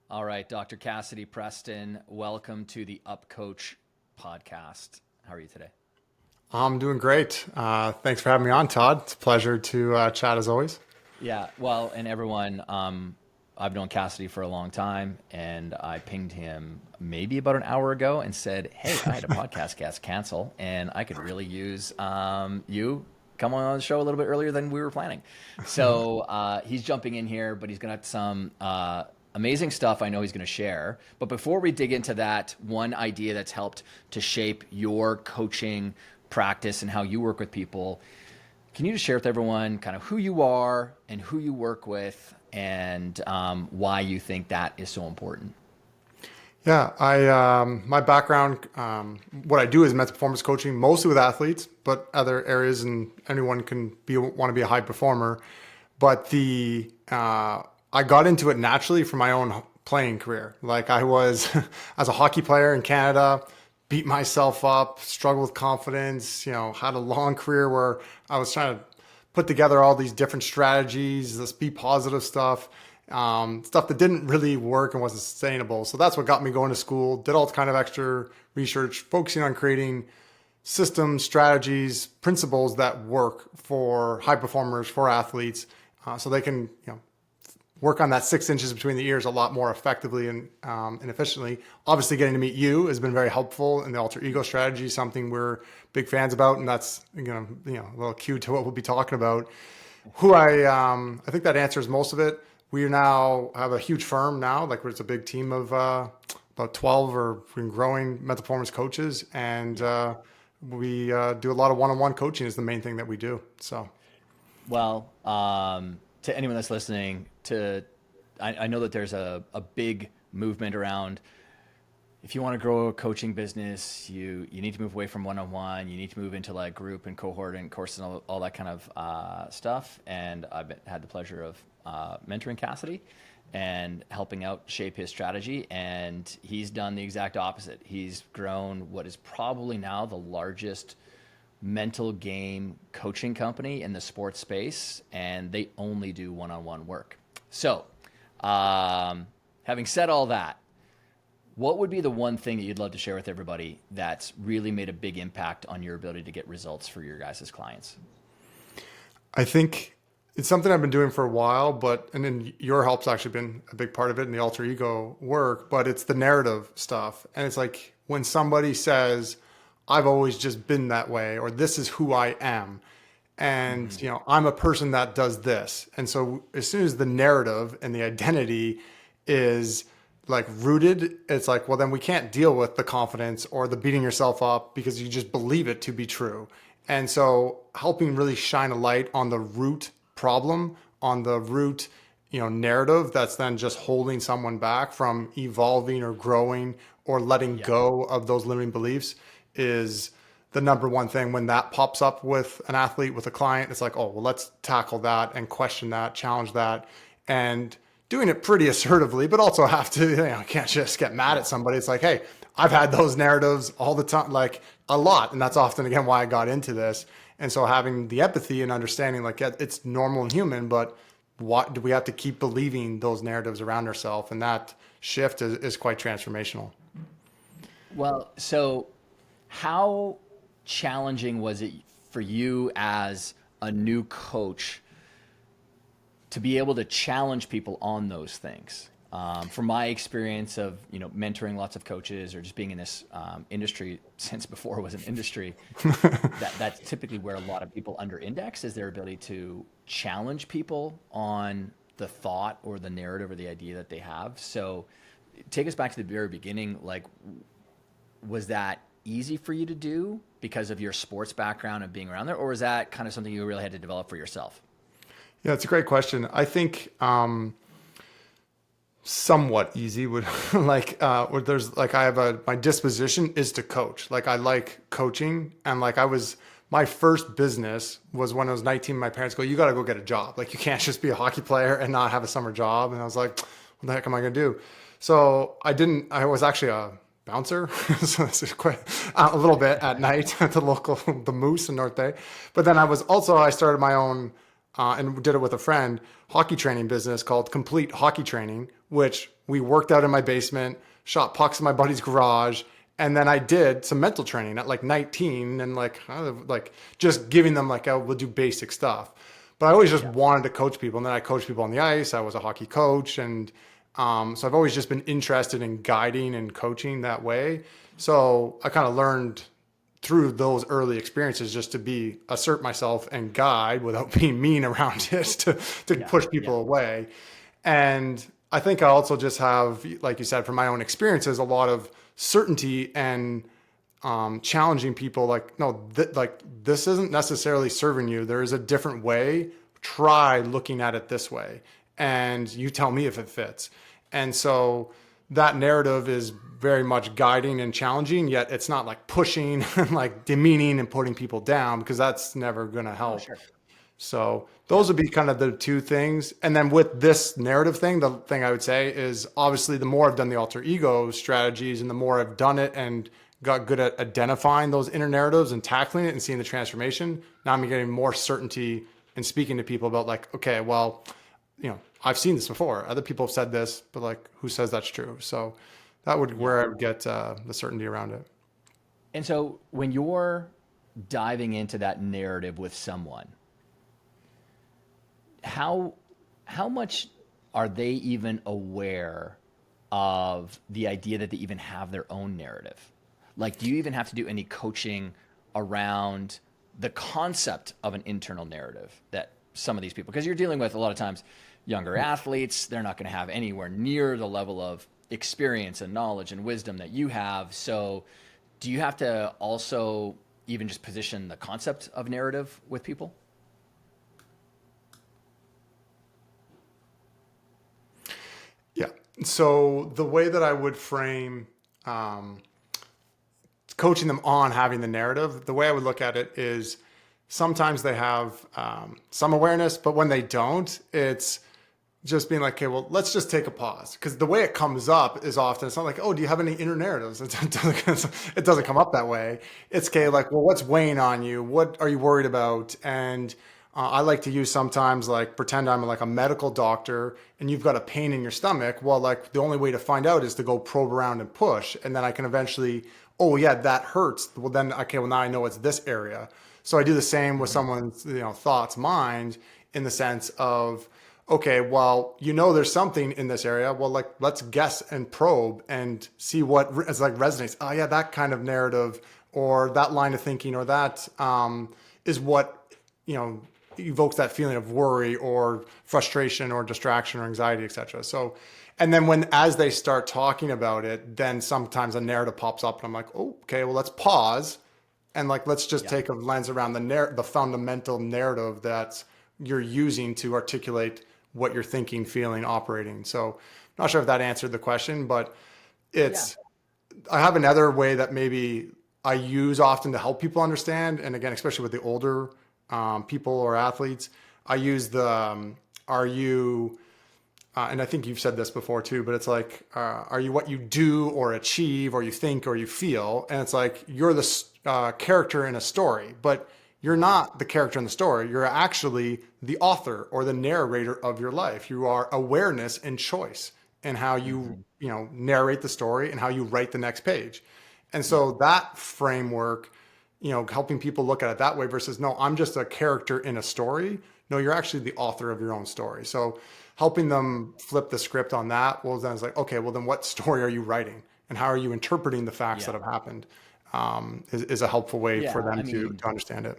All right, Dr. Cassidy Preston, welcome to the Up Coach podcast. How are you today? I'm doing great. Thanks for having me on, Todd. It's a pleasure to chat as always. Yeah, well, and everyone, I've known Cassidy for a long time, and I pinged him maybe about an hour ago and said, "Hey, I had a podcast guest cancel, and I could really use you come on the show a little bit earlier than we were planning." So he's jumping in here, but he's got some amazing stuff I know he's going to share. But before we dig into that, one idea that's helped to shape your coaching practice and how you work with people. Can you just share with everyone kind of who you are and who you work with and why you think that is so important? Yeah, I my background, what I do is mental performance coaching, mostly with athletes, but other areas, and anyone can want to be a high performer. But I got into it naturally from my own playing career. Like I was as a hockey player in Canada, beat myself up, struggled with confidence, had a long career where I was trying to put together all these different strategies, this be positive stuff that didn't really work and wasn't sustainable. So that's what got me going to school, did all kind of extra research, focusing on creating systems, strategies, principles that work for high performers, for athletes, so they can, work on that 6 inches between the ears a lot more effectively and efficiently. Obviously, getting to meet you has been very helpful, and the alter ego strategy is something we're big fans about, and that's a little cue to what we'll be talking about. I think that answers most of it. We now have a huge firm now, like it's a big team of about 12 or growing mental performance coaches, and we do a lot of one-on-one coaching is the main thing that we do. So, Well, to anyone that's listening, I know that there's a big movement around if you want to grow a coaching business, you need to move away from one-on-one. You need to move into like group and cohort and course and all that kind of stuff. And I've had the pleasure of mentoring Cassidy and helping out shape his strategy. And he's done the exact opposite. He's grown what is probably now the largest mental game coaching company in the sports space, and they only do one-on-one work. So, having said all that, what would be the one thing that you'd love to share with everybody that's really made a big impact on your ability to get results for your guys' clients? I think it's something I've been doing for a while, and then your help's actually been a big part of it in the alter ego work, but it's the narrative stuff. And it's like when somebody says, I've always just been that way, or this is who I am. And, I'm a person that does this. And so as soon as the narrative and the identity is like rooted, it's like, well, then we can't deal with the confidence or the beating yourself up because you just believe it to be true. And so helping really shine a light on the root problem, on the root, narrative that's then just holding someone back from evolving or growing or letting go of those limiting beliefs is the number one thing. When that pops up with an athlete, with a client, it's like, oh, well, let's tackle that and question that, challenge that, and doing it pretty assertively, but also have to, you can't just get mad at somebody. It's like, hey, I've had those narratives all the time, like a lot. And that's often, again, why I got into this. And so having the empathy and understanding, like, yeah, it's normal and human, but what do we have to keep believing those narratives around ourselves? And that shift is quite transformational. Well, so how challenging was it for you as a new coach to be able to challenge people on those things? From my experience of mentoring lots of coaches or just being in this industry since before it was an industry, that's typically where a lot of people under index is their ability to challenge people on the thought or the narrative or the idea that they have. So take us back to the very beginning. Like, was that easy for you to do because of your sports background and being around there, or was that kind of something you really had to develop for yourself? Yeah, it's a great question. I think somewhat easy would there's like I have my disposition is to coach. Like I like coaching, and like my first business was when I was 19. My parents go, "You got to go get a job. Like you can't just be a hockey player and not have a summer job." And I was like, "What the heck am I gonna do?" So I didn't. I was actually a bouncer, so it's quite a little bit at night at the Moose in North Bay. But then I started my own and did it with a friend, hockey training business called Complete Hockey Training, which we worked out in my basement, shot pucks in my buddy's garage. And then I did some mental training at like 19 and like just giving them like, I will do basic stuff. But I always just wanted to coach people. And then I coached people on the ice. I was a hockey coach. And so I've always just been interested in guiding and coaching that way. So I kind of learned through those early experiences just to assert myself and guide without being mean around it to push people away. And I think I also just have, like you said, from my own experiences, a lot of certainty and challenging people like, no, this isn't necessarily serving you. There is a different way. Try looking at it this way. And you tell me if it fits. And so that narrative is very much guiding and challenging, yet it's not like pushing and like demeaning and putting people down, because that's never going to help. Sure. So those would be kind of the two things. And then with this narrative thing, the thing I would say is obviously the more I've done the alter ego strategies and the more I've done it and got good at identifying those inner narratives and tackling it and seeing the transformation, now I'm getting more certainty and speaking to people about like, okay, well, I've seen this before. Other people have said this, but like, who says that's true? So that would where I would get the certainty around it. And so when you're diving into that narrative with someone, how much are they even aware of the idea that they even have their own narrative? Like, do you even have to do any coaching around the concept of an internal narrative that some of these people, because you're dealing with a lot of times younger athletes, they're not going to have anywhere near the level of experience and knowledge and wisdom that you have. So do you have to also even just position the concept of narrative with people? Yeah. So the way that I would frame coaching them on having the narrative, the way I would look at it is sometimes they have some awareness, but when they don't, it's just being like, okay, well, let's just take a pause. Because the way it comes up is often, it's not like, oh, do you have any inner narratives? It doesn't come up that way. It's okay, like, well, what's weighing on you? What are you worried about? And I like to use sometimes like pretend I'm like a medical doctor and you've got a pain in your stomach. Well, like the only way to find out is to go probe around and push. And then I can eventually, oh yeah, that hurts. Well then, okay, well now I know it's this area. So I do the same with someone's, thoughts, mind, in the sense of, okay, well, there's something in this area. Well, like, let's guess and probe and see what is like resonates. Oh yeah, that kind of narrative or that line of thinking or that is what, evokes that feeling of worry or frustration or distraction or anxiety, etc. So, and then as they start talking about it, then sometimes a narrative pops up and I'm like, oh, okay, well, let's pause. And like, let's just take a lens around the fundamental narrative that you're using to articulate what you're thinking, feeling, operating. So I'm not sure if that answered the question, but I have another way that maybe I use often to help people understand. And again, especially with the older people or athletes, I use the, are you, and I think you've said this before too, but it's like, are you what you do or achieve or you think or you feel? And it's like, you're the character in a story, but you're not the character in the story. You're actually the author or the narrator of your life. You are awareness and choice and how you, narrate the story and how you write the next page. And so that framework, helping people look at it that way versus, no, I'm just a character in a story. No, you're actually the author of your own story. So helping them flip the script on that, well, then it's like, okay, well, then what story are you writing and how are you interpreting the facts that have happened? Is a helpful way for them to understand it.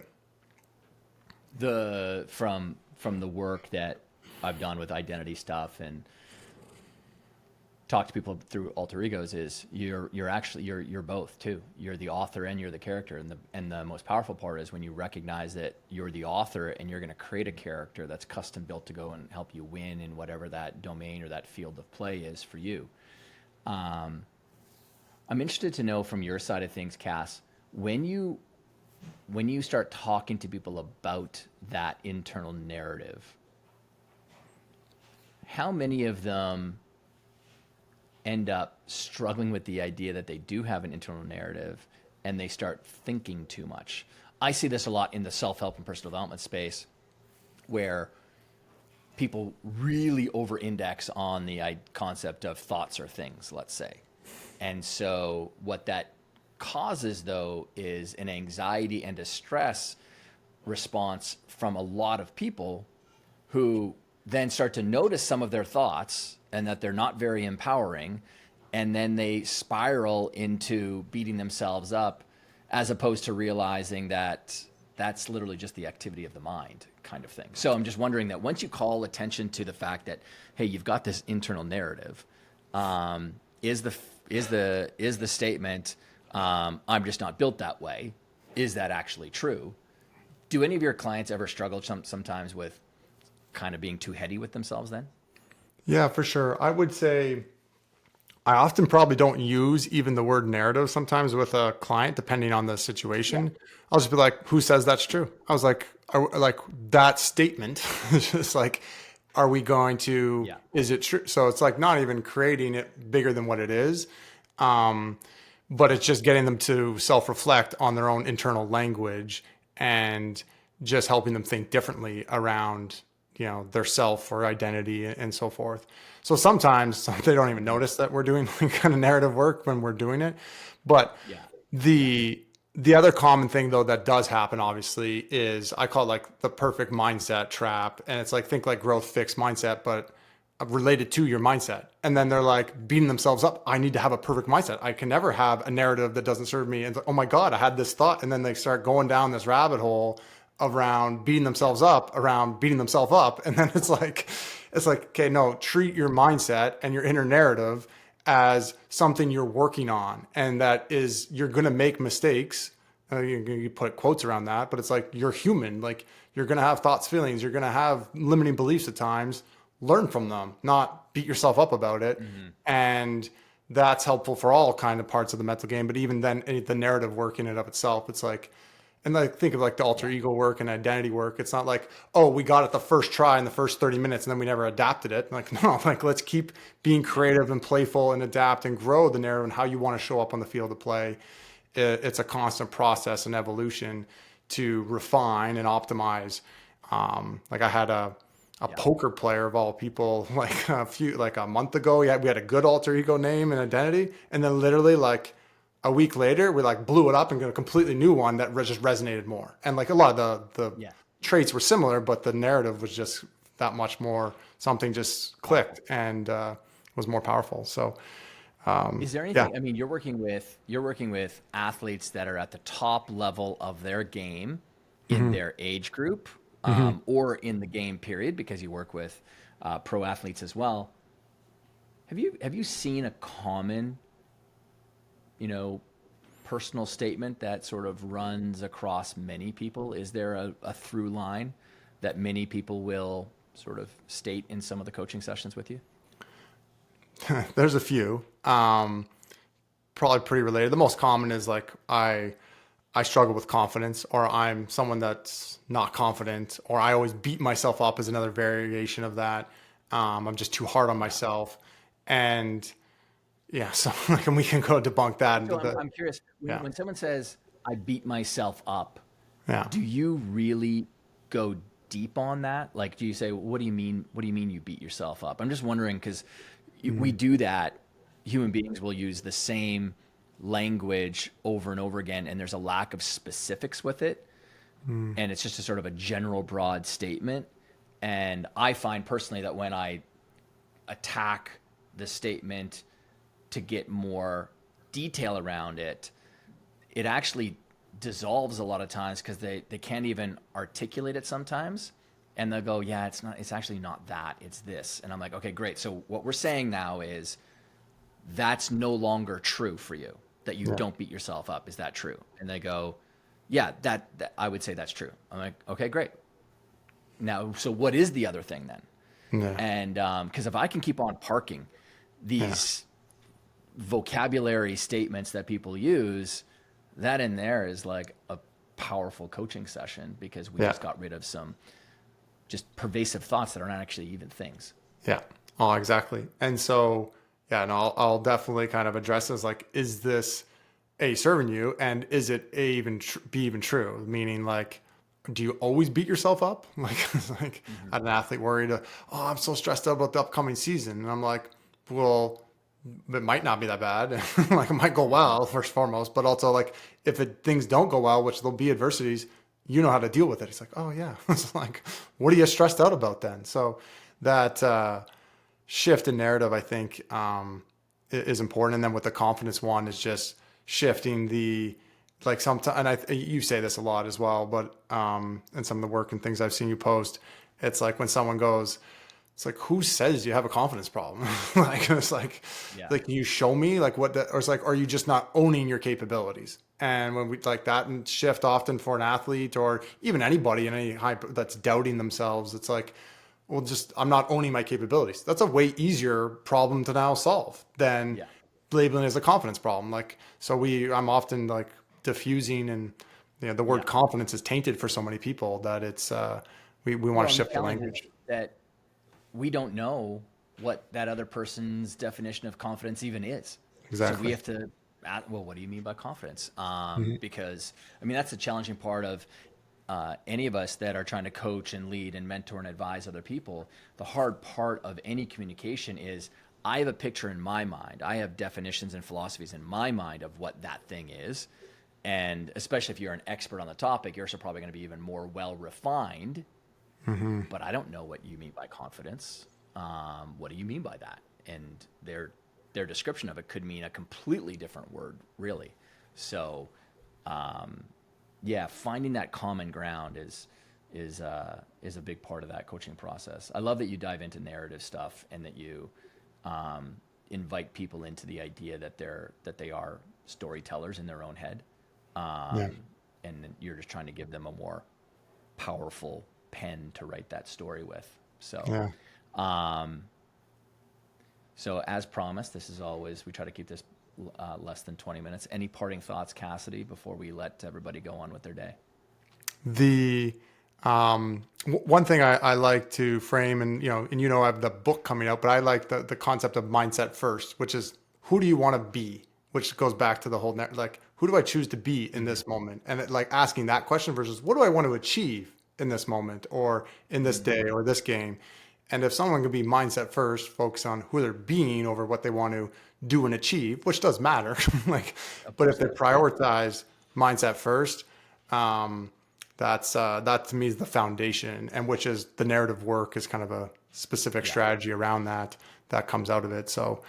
From the work that I've done with identity stuff and talk to people through alter egos is you're both too. You're the author and you're the character. And the most powerful part is when you recognize that you're the author and you're going to create a character that's custom built to go and help you win in whatever that domain or that field of play is for you. I'm interested to know from your side of things, Cass, when you start talking to people about that internal narrative, how many of them end up struggling with the idea that they do have an internal narrative and they start thinking too much? I see this a lot in the self-help and personal development space where people really over index on the concept of thoughts or things, let's say. And so what that causes though is an anxiety and a stress response from a lot of people who then start to notice some of their thoughts and that they're not very empowering. And then they spiral into beating themselves up as opposed to realizing that that's literally just the activity of the mind kind of thing. So I'm just wondering that once you call attention to the fact that, hey, you've got this internal narrative, is the statement, I'm just not built that way, is that actually true? Do any of your clients ever struggle sometimes with kind of being too heady with themselves then? Yeah, for sure. I would say I often probably don't use even the word narrative sometimes with a client, depending on the Yeah. situation. I'll just be like, who says that's true? I was like that statement is just like, are we going to, Yeah. is it true? So it's like not even creating it bigger than what it is. But it's just getting them to self-reflect on their own internal language and just helping them think differently around, their self or identity and so forth. So sometimes they don't even notice that we're doing kind of narrative work when we're doing it. But Yeah. the other common thing though that does happen obviously is I call it like the perfect mindset trap. And it's like, think like growth fixed mindset, but related to your mindset. And then they're like beating themselves up. I need to have a perfect mindset. I can never have a narrative that doesn't serve me. And it's like, oh my God, I had this thought. And then they start going down this rabbit hole around beating themselves up, around beating themselves up. And then it's like, okay, no, treat your mindset and your inner narrative as something you're working on. And that is, you're going to make mistakes. You put quotes around that, but it's like, you're human. Like you're going to have thoughts, feelings, you're going to have limiting beliefs at times. Learn from them, not beat yourself up about it. Mm-hmm. And that's helpful for all kind of parts of the mental game. But even then the narrative work in and of itself, it's like, and like think of like the alter ego work and identity work. It's not like, oh, we got it the first try in the first 30 minutes and then we never adapted it. Like, no, like let's keep being creative and playful and adapt and grow the narrative and how you want to show up on the field of play. It's a constant process and evolution to refine and optimize. Like I had a poker player of all people, like a month ago. We had a good alter ego name and identity. And then literally like a week later, we like blew it up and got a completely new one that just resonated more. And like a lot of the traits were similar, but the narrative was just that much more, something just clicked and was more powerful. So, Is there anything, I mean, you're working with athletes that are at the top level of their game in their age group, or in the game period, because you work with pro athletes as well. Have you seen a common, personal statement that sort of runs across many people? Is there a through line that many people will sort of state in some of the coaching sessions with you? There's a few, probably pretty related. The most common is like, I struggle with confidence, or I'm someone that's not confident, or I always beat myself up is another variation of that. I'm just too hard on myself. And yeah, so like, and we can go debunk that. So I'm curious, when someone says, I beat myself up, Yeah. do you really go deep on that? Like, do you say, what do you mean? What do you mean you beat yourself up? I'm just wondering, because we do that. Human beings will use the same language over and over again, and there's a lack of specifics with it. And it's just a sort of a general broad statement. And I find personally that when I attack the statement to get more detail around it, it actually dissolves a lot of times, because they can't even articulate it sometimes. And they'll go, yeah, it's actually not that, it's this. And I'm like, okay, great. So what we're saying now is that's no longer true for you, that you don't beat yourself up. Is that true? And they go, yeah, that I would say that's true. I'm like, okay, great. Now, so what is the other thing then? Yeah. And because if I can keep on parking these vocabulary statements that people use, that in there is like a powerful coaching session, because we just got rid of some just pervasive thoughts that are not actually even things. Yeah. Oh, exactly. And so, yeah, and I'll definitely kind of address this. Like, is this serving you, and is it even be even true? Meaning, like, do you always beat yourself up? Like, it's like Mm-hmm. I had an athlete worried, I'm so stressed out about the upcoming season. And I'm like, well, it might not be that bad. Like it might go well first and foremost, but also like if things don't go well, which there'll be adversities, you know how to deal with it. It's like, oh yeah. It's like, what are you stressed out about then? So that, shift in narrative, I think, is important. And then with the confidence one is just shifting the, like sometimes, and you say this a lot as well, but, and some of the work and things I've seen you post, it's like when someone goes, it's like, who says you have a confidence problem? Like, it's Yeah. like, you show me like what that, or it's like, are you just not owning your capabilities? And when we like that and shift often for an athlete or even anybody in any high that's doubting themselves, it's like, well, just, I'm not owning my capabilities. That's a way easier problem to now solve than Yeah. labeling it as a confidence problem. Like, so I'm often like diffusing and, the word Yeah. confidence is tainted for so many people that it's, we want Well, to and the shift the challenge is language. that we don't know what that other person's definition of confidence even is. So we Exactly. have to, well, what do you mean by confidence? Because I mean, that's the challenging part of any of us that are trying to coach and lead and mentor and advise other people. The hard part of any communication is I have a picture in my mind. I have definitions and philosophies in my mind of what that thing is. And especially if you're an expert on the topic, yours are probably going to be even more well refined, but I don't know what you mean by confidence. What do you mean by that? And their description of it could mean a completely different word, really. So, yeah, finding that common ground is a big part of that coaching process. I love that you dive into narrative stuff and that you invite people into the idea that they are storytellers in their own head, Yeah. and you're just trying to give them a more powerful pen to write that story with. So, Yeah. um, so as promised, this is always, we try to keep this less than 20 minutes. Any parting thoughts, Cassidy, before we let everybody go on with their day? The one thing I like to frame, and I have the book coming out, but I like the concept of mindset first, which is who do you want to be, which goes back to the whole like who do I choose to be in Mm-hmm. this moment, and like asking that question versus what do I want to achieve in this moment or in this Mm-hmm. day or this game. And if someone can be mindset first, focus on who they're being over what they want to do and achieve, which does matter, like, Of but course if it they does. Yeah. prioritize mindset first, um, that to me is the foundation, and which is the narrative work is kind of a specific Yeah. strategy around that comes out of it. So,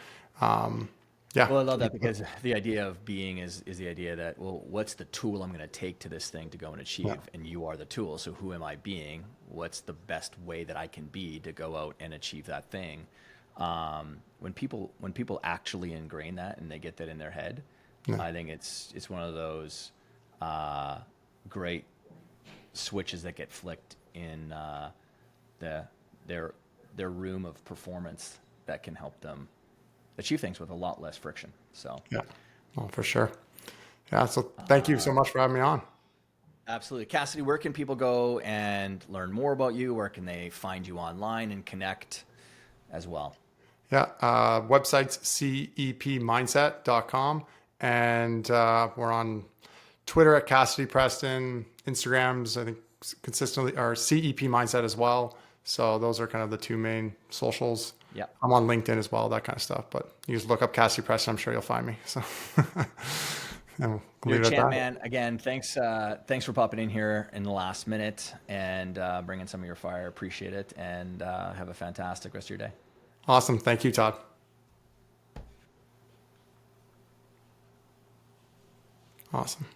yeah, Well, I love that because the idea of being is the idea that, well, what's the tool I'm going to take to this thing to go and yeah, achieve? And you are the tool. So who am I being? What's the best way that I can be to go out and achieve that thing? When people actually ingrain that and they get that in their head, yeah, I think it's one of those great switches that get flicked in the their their room of performance that can help them achieve things with a lot less friction. So, yeah. Oh, for sure. Yeah. So thank you so much for having me on. absolutely. Cassidy, where can people go and learn more about you? Where can they find you online and connect as well? Yeah. Website's cepmindset.com. And we're on Twitter at Cassidy Preston, Instagrams, I think consistently, or CEP Mindset as well. So those are kind of the two main socials. Yep. I'm on LinkedIn as well, that kind of stuff. But you just look up Cassidy Preston, I'm sure you'll find me. So and we'll You're a leave it at champ, that. man. Again, thanks for popping in here in the last minute and bringing some of your fire. Appreciate it, and have a fantastic rest of your day. Awesome. Thank you, Todd. Awesome.